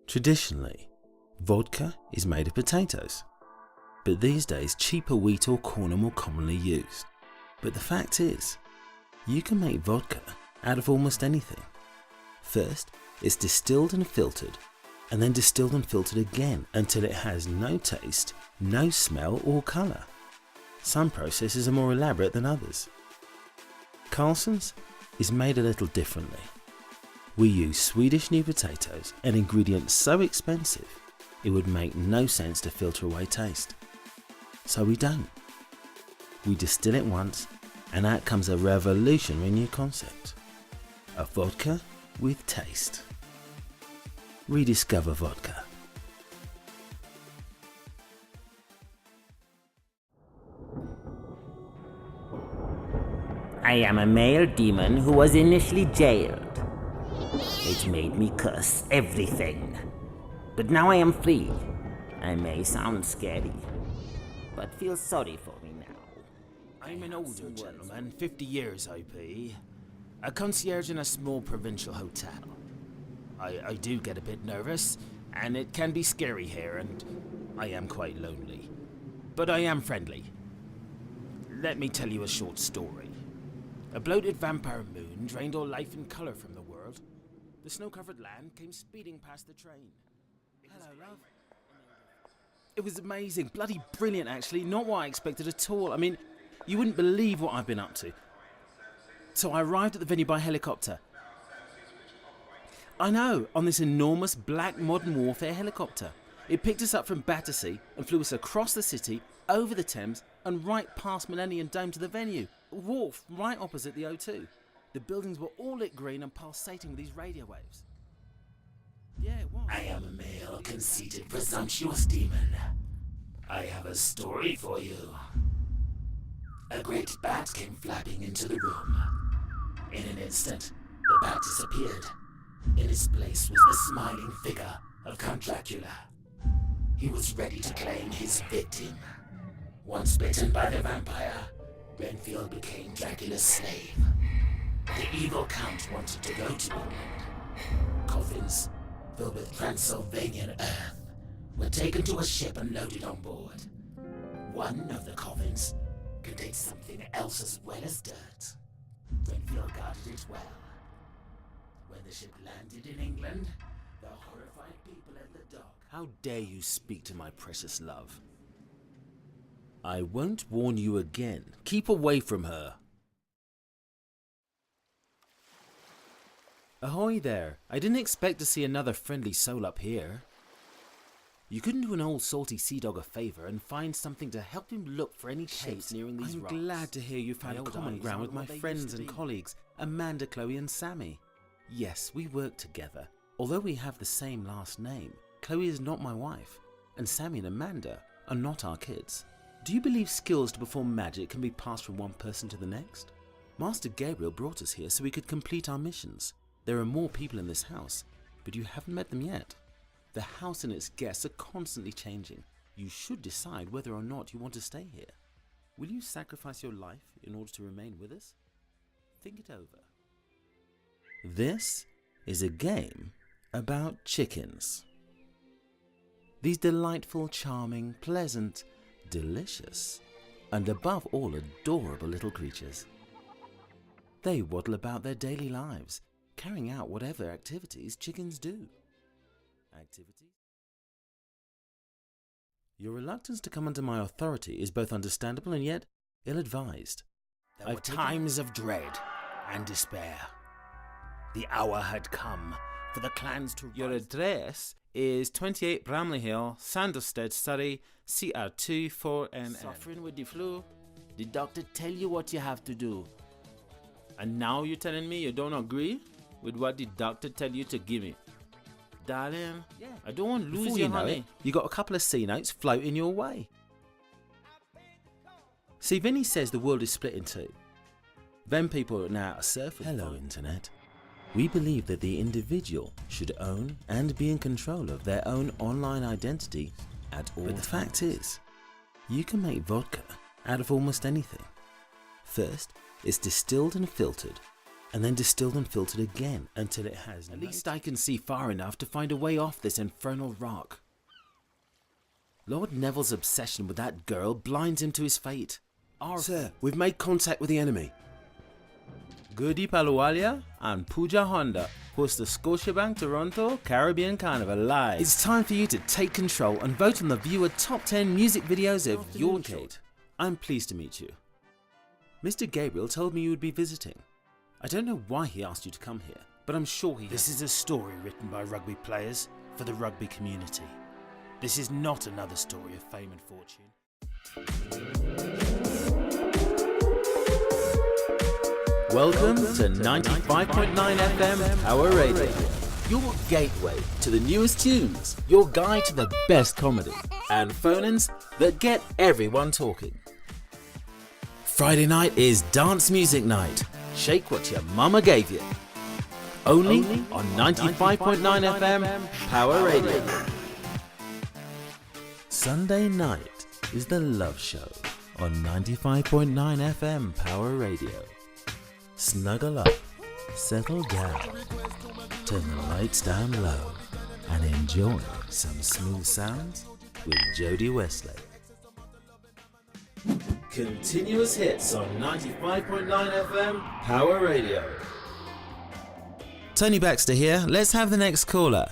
Traditionally, vodka is made of potatoes, but these days cheaper wheat or corn are more commonly used. But the fact is, you can make vodka out of almost anything. First, it's distilled and filtered, and then distilled and filtered again until it has no taste, no smell or colour. Some processes are more elaborate than others. Carlson's is made a little differently. We use Swedish new potatoes, an ingredient so expensive it would make no sense to filter away taste. So we don't. We distill it once and out comes a revolutionary new concept. A vodka with taste. Rediscover vodka. I am a male demon who was initially jailed. It made me curse everything. But now I am free. I may sound scary, but feel sorry for me now. I'm an older gentleman, 50 years OP. A concierge in a small provincial hotel. I do get a bit nervous, and it can be scary here, and I am quite lonely. But I am friendly. Let me tell you a short story. A bloated vampire moon drained all life and colour from the world. The snow-covered land came speeding past the train. Hello, love. It was amazing, bloody brilliant actually, not what I expected at all. I mean, you wouldn't believe what I've been up to. So I arrived at the venue by helicopter. I know, on this enormous black modern warfare helicopter. It picked us up from Battersea and flew us across the city, over the Thames and right past Millennium Dome to the venue. A wharf right opposite the O2. The buildings were all lit green and pulsating with these radio waves. Yeah, it was. I am a male, conceited, presumptuous demon. I have a story for you. A great bat came flapping into the room. In an instant, the bat disappeared. In its place was the smiling figure of Count Dracula. He was ready to claim his victim. Once bitten by the vampire, Renfield became Dracula's slave. The evil Count wanted to go to England. Coffins filled with Transylvanian earth were taken to a ship and loaded on board. One of the coffins contained something else as well as dirt. Renfield guarded it well. When the ship landed in England, the horrified people at the dock... How dare you speak to my precious love? I won't warn you again. Keep away from her. Ahoy there. I didn't expect to see another friendly soul up here. You couldn't do an old salty sea dog a favour and find something to help him look for any shapes nearing these rocks? I'm glad to hear you found common ground with my friends and colleagues, Amanda, Chloe and Sammy. Yes, we work together. Although we have the same last name, Chloe is not my wife, and Sammy and Amanda are not our kids. Do you believe skills to perform magic can be passed from one person to the next? Master Gabriel brought us here so we could complete our missions. There are more people in this house, but you haven't met them yet. The house and its guests are constantly changing. You should decide whether or not you want to stay here. Will you sacrifice your life in order to remain with us? Think it over. This is a game about chickens. These delightful, charming, pleasant, delicious, and above all adorable little creatures. They waddle about their daily lives, carrying out whatever activities chickens do. Activities? Your reluctance to come under my authority is both understandable and yet ill-advised. There were times of dread and despair. The hour had come for the clans to... Your address is 28 Bramley Hill, Sanderstead, Surrey, CR2 4NN. Suffering with the flu? The doctor tell you what you have to do. And now you're telling me you don't agree with what the doctor tell you to give me? Darling, yeah. I don't want to lose your honey. You got a couple of C notes floating your way. See, Vinny says the world is split in two. Them people are now a surfer. Hello, Internet. We believe that the individual should own and be in control of their own online identity at all times. But the fact is, you can make vodka out of almost anything. First, it's distilled and filtered, and then distilled and filtered again until it has... At least I can see far enough to find a way off this infernal rock. Lord Neville's obsession with that girl blinds him to his fate. Sir, we've made contact with the enemy. Goody Palualia and Pooja Honda host the Scotiabank Toronto Caribbean Carnival live. It's time for you to take control and vote on the viewer top 10 music videos of your decade. I'm pleased to meet you. Mr. Gabriel told me you would be visiting. I don't know why he asked you to come here, but I'm sure he... This is a story written by rugby players for the rugby community. This is not another story of fame and fortune. Welcome to 95.9 FM Power Radio, your gateway to the newest tunes, your guide to the best comedy, and phone-ins that get everyone talking. Friday night is dance music night. Shake what your mama gave you. Only on 95.9 FM Power Radio. Sunday night is the Love Show on 95.9 FM Power Radio. Snuggle up, settle down, turn the lights down low, and enjoy some smooth sounds with Jodie Wesley. Continuous hits on 95.9 FM Power Radio. Tony Baxter here. Let's have the next caller.